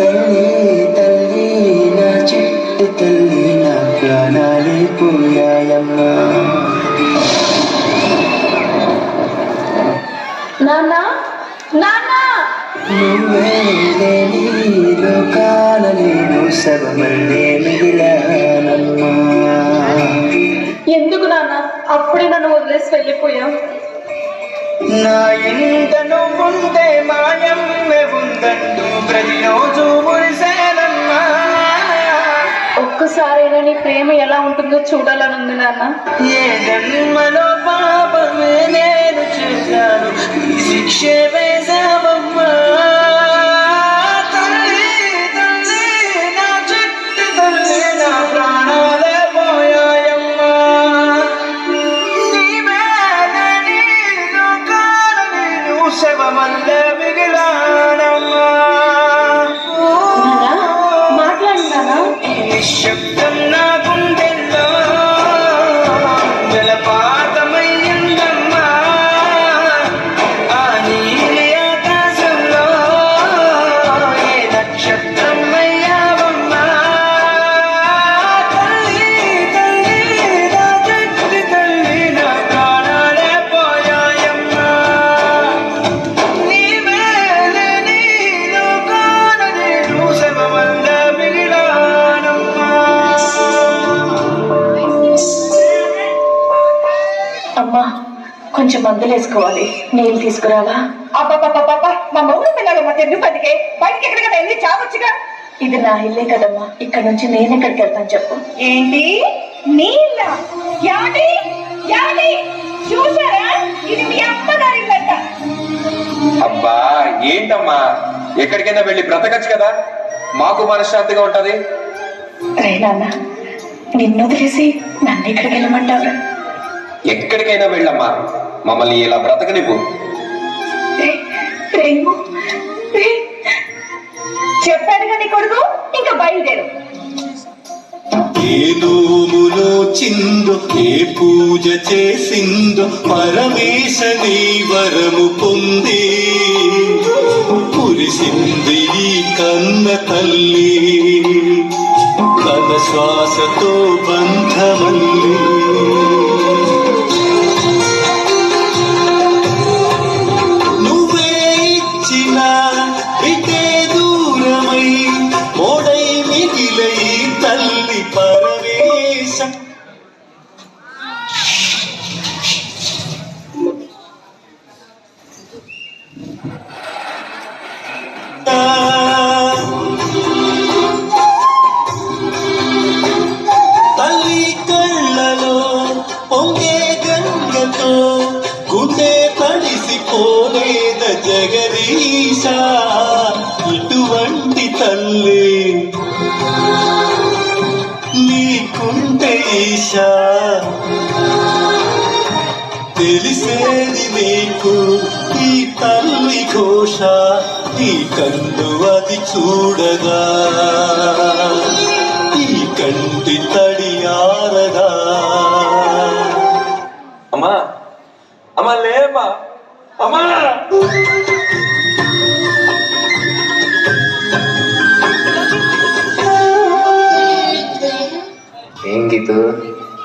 తల్లి తల్లి నా చిట్టి తల్లి నా ప్రాణాలే పోయాయమ్మా. నాన్నా నాన్నా నువ్వే లేని లోకాల నేను సర్వమల్లే మిగిలానమ్మా. ఎందుకు నాన్న అప్పుడే నన్ను వదిలేసి వెళ్ళిపోయావు? నా ఇంట నువ్వుంటే మాయమ్మే ఉందంటూ ప్రతిరోజు మురిసేనమ్మా. ఒక్కసారైనా నీ ప్రేమ ఎలా ఉంటుందో చూడాలనుంది నాన్న. ఏ జన్మలో పాపమే నేను చేశాను, ఈ శిక్షే వేశావమ్మా. తల్లి తల్లి నా చిట్టి తల్లి నా ప్రాణాలే పోయాయమ్మా. నీవేలని లోకాల నేను శవమల్లే మిగిలానమ్మా. మాట్లాడు నాన్న. నిశ్శబ్దం నా గుండెల్లో జలపాతమయ్యిందమ్మా. ఆ నీలి ఆకాశంలో ఏ నక్షత్రం అయ్యావమ్మా. తల్లి తల్లి నా చిట్టి తల్లి నా ప్రాణాలే పోయాయమ్మా. నీవే లేని లోకాన నేను శవమల్లే మిగిలానమ్మా. అమ్మా కొంచెం మందులు వేసుకోవాలి, నీళ్ళు తీసుకురావా? అబ్బాబ్బాబ్బా మా మొగుడు పిల్లలు మధ్య ఎందుకు బతికే? బయటికి ఎక్కడికైనా వెళ్ళి చావచ్చుగా. ఇది నా ఇల్లే కదమ్మా, ఇక్కడ నుంచి నేను ఎక్కడికి వెళ్తాను చెప్పు? ఏంటి నీళ్ళ? యాడి యాడి చూసారా? ఇది మీ అమ్మగారి ఇల్లంట. అబ్బా ఏంటమ్మా, ఎక్కడికైనా వెళ్ళి బ్రతకచ్చు కదా, మాకు మనశ్శాంతిగా ఉంటది. రే నాన్న, నిన్ను వదిలేసి నన్ను ఎక్కడికి వెళ్ళమంటావు? ఎక్కడికైనా వెళ్ళమ్మా, మమ్మల్ని ఇలా బ్రతకనివ్వు. చెప్పాడుగా నీ కొడుకు, ఇంకా బయలుదేరు. ఏ నోములో చిందో ఏ పూజ చేసిందో పరమేశని వరము పొంది కురిసింది ఈ కన్న తల్లి తన శ్వాసతో బంధమల్లి. నువ్వే ఇచ్చిన ఇటే దూరమై మోడై మిగిలై తల్లి పరమేశం. తల్లి కళ్ళలో పొంగే గంగతో గుండె తడిసిపోలేద జగదీశ. ఇటువంటి తల్లి నీకుంటే ఈశా, తెలిసేది నీకు ఈ తల్లి ఘోష. ఈ కన్ను అది చూడగా ఈ కంటి తడి ఆరగా. అమ్మా అమ్మా లేమ్మా, అమ్మా. ఏం గీతు,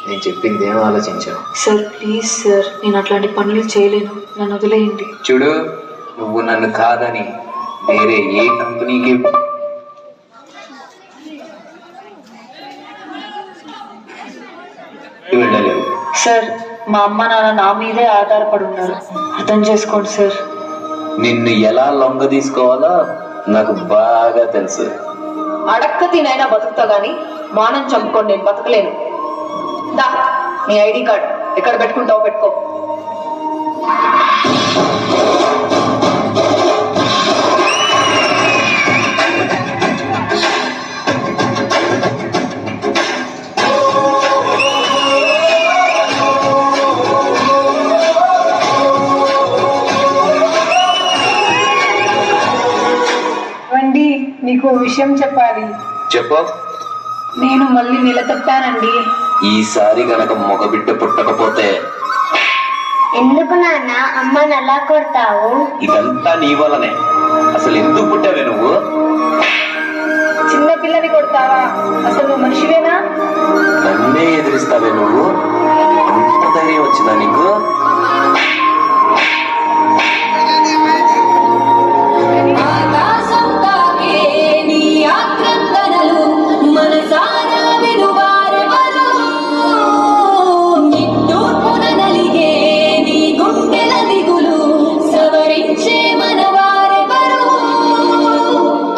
నేను చెప్పింది ఏం ఆలోచించావు? సార్ ప్లీజ్ సార్, నేను అట్లాంటి పనులు చేయలేను, నన్ను వదిలేయండి. చూడు, నువ్వు నన్ను కాదని వేరే ఏ కంపెనీకి వెళ్ళలేవు. సార్ మా అమ్మ నాన్న నా మీదే ఆధారపడి ఉన్నారు, అర్థం చేసుకోండి సార్. నిన్ను ఎలా లొంగ తీసుకోవాలో నాకు బాగా తెలుసు. అడక్క తినైనా బతుకుతా గానీ మానం చంపుకోండి, నేను బతకలేను. దా నీ ఐడి కార్డ్ ఎక్కడ పెట్టుకుంటావు పెట్టుకో. నీకు విషయం చెప్పాలి. చెప్పు. నేను మళ్ళీ నిలతప్పానండి. ఈసారి గనక మగబిడ్డ పుట్టకపోతే ఎందుకు నాన్న అమ్మని అలా కొడతావు? ఇదంతా నీ వల్లనే. అసలు ఎందుకు పుట్టావే నువ్వు? ఎదురెళ్తావా? అసలు నువ్వు మనిషివేనా? నన్నే ఎదిరిస్తావే నువ్వు? అంత ధైర్యం వచ్చిందా నీకు?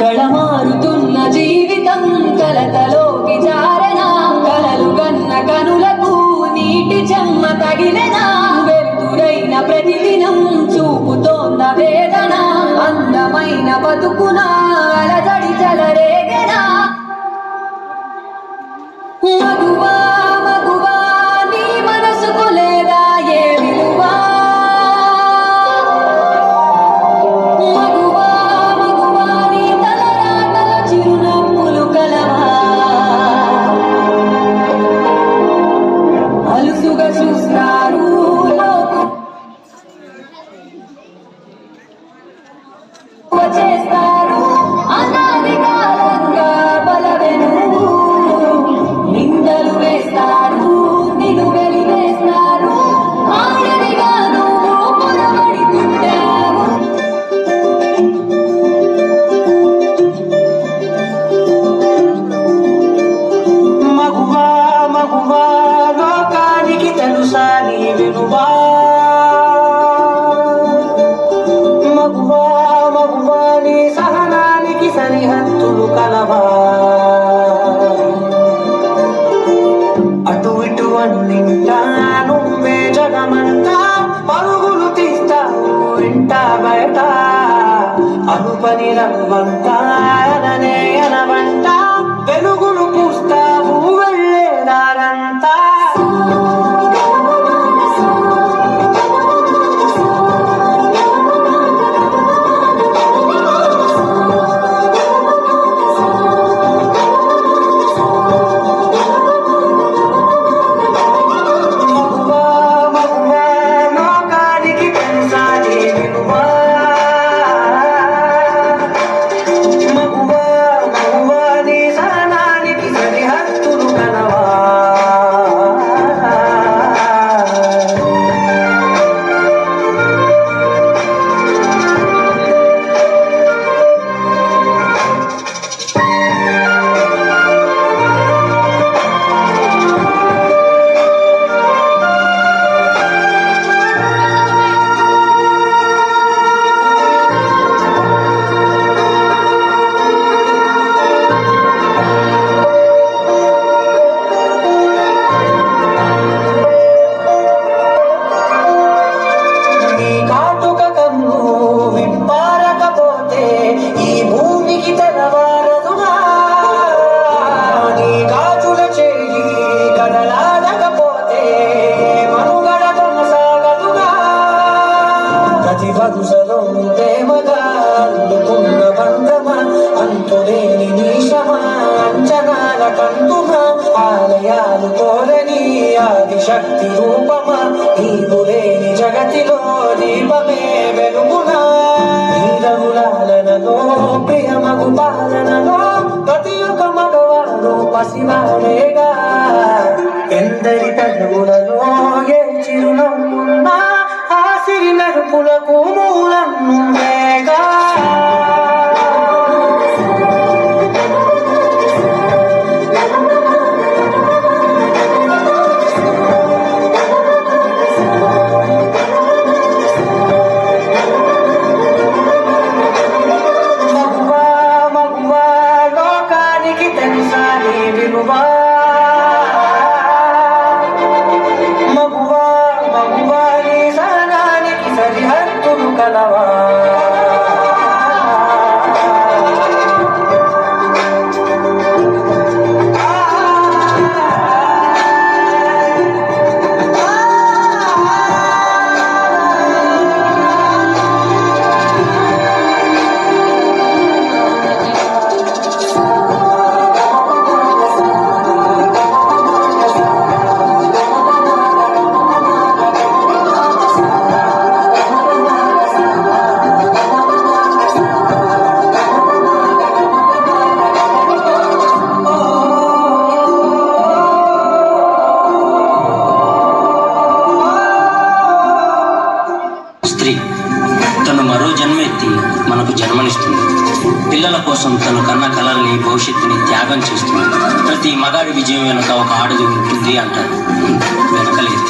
కళమారుతున్న జీవితం కలతలోకి జారనా, కలలు గన్న కనులకు నీటి చెమ్మ తగిలెనా, వెలుతురైన ప్రతిదినం చూపుతోన్న వేదన, అందమైన బతుకున అలజడి చలరేగనా. మగువా మగువా నీ మనసుకు లేదా ఏ విలువా, మగువా మగువా నీ తలరాతల చిరునవ్వులు కలవా, అలుసుగా చూస్తారు లోకం చేస్తారు అనాది కాలంగా బలవెను, నిందలు వేస్తారు నిన్ను వెలివేస్తారు, ఆడదిగా నువ్వు పొరబడి పుట్టావు. మగువా మగువా లోకానికి తెలుసా నీ విలువా, మగువా మగువా నీ సహనానికి సరిహద్దులు కలవా, అటు ఇటు అన్నింటా నువ్వే జగమంతా, పరుగులు తీస్తావు ఇంట బయట, అనుపని రవ్వంతా అననే అనవంట, వెలుగులు పూస్తావు వెళ్ళేదారంతా. మగువా మగువా లోకానికి తెలుసా నీ విలువా, మగువా మగువా నీ సహనానికి సరిహద్దులు కలవా. నీ కాటుక కన్ను విప్పారకపోతే ఈ భూమికి తెరవారదుగా, నీ గాజుల చేయి కదలాడకపోతే మనుగడ కొనసాగదుగా, ప్రతి వరుసలో ప్రేమగా అందుకున్న బంధమా, అంతులేని నీశమా అంచనాల కందుమా, ఆలయాలు కోరని ఆదిశక్తి రూపమా, నీవు లేని జగతిలో దీపమే వెలుగునా, నీరవులాలనలో ప్రియమగు పాలనలో ప్రతి ఒక్క మగవాడు పసివాడేగా, ఎందరి పెదవులలో ఏ చిరునవ్వున్నా ఆ సిరి మెరుపులకు మూలం నువ్వేగా. మగువా మగువా లోకానికి తెలుసా నీ విలువా, మగువా మగువా నీ సహనానికి సరిహద్దులు కలవా. స్త్రీ. తను మరో జన్మ ఎత్తి మనకు జన్మనిస్తుంది. పిల్లల కోసం తను కన్న కలల్ని, భవిష్యత్తుని త్యాగం చేస్తుంది. ప్రతి మగాడి విజయం వెనుక ఒక ఆడది ఉంటుంది అంటారు. వెనకలేదు,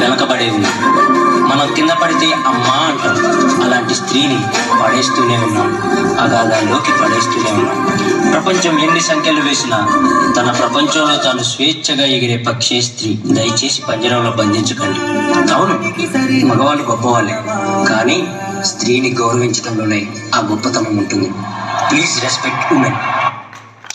వెనకబడే ఉంది. మనం కింద పడితే అమ్మా అంటాం. అలాంటి స్త్రీని పడేస్తూనే ఉన్నాం, అగాధాల్లోకి పడేస్తూనే ఉన్నాం. ప్రపంచం ఎన్ని సంఖ్యలు వేసినా తన ప్రపంచంలో తాను స్వేచ్ఛగా ఎగిరే పక్షే స్త్రీ. దయచేసి పంజరంలో బంధించకండి. అవును, మగవాళ్ళు గొప్పవాళ్ళే, కానీ స్త్రీని గౌరవించడంలోనే ఆ గొప్పతనం ఉంటుంది. Please respect women.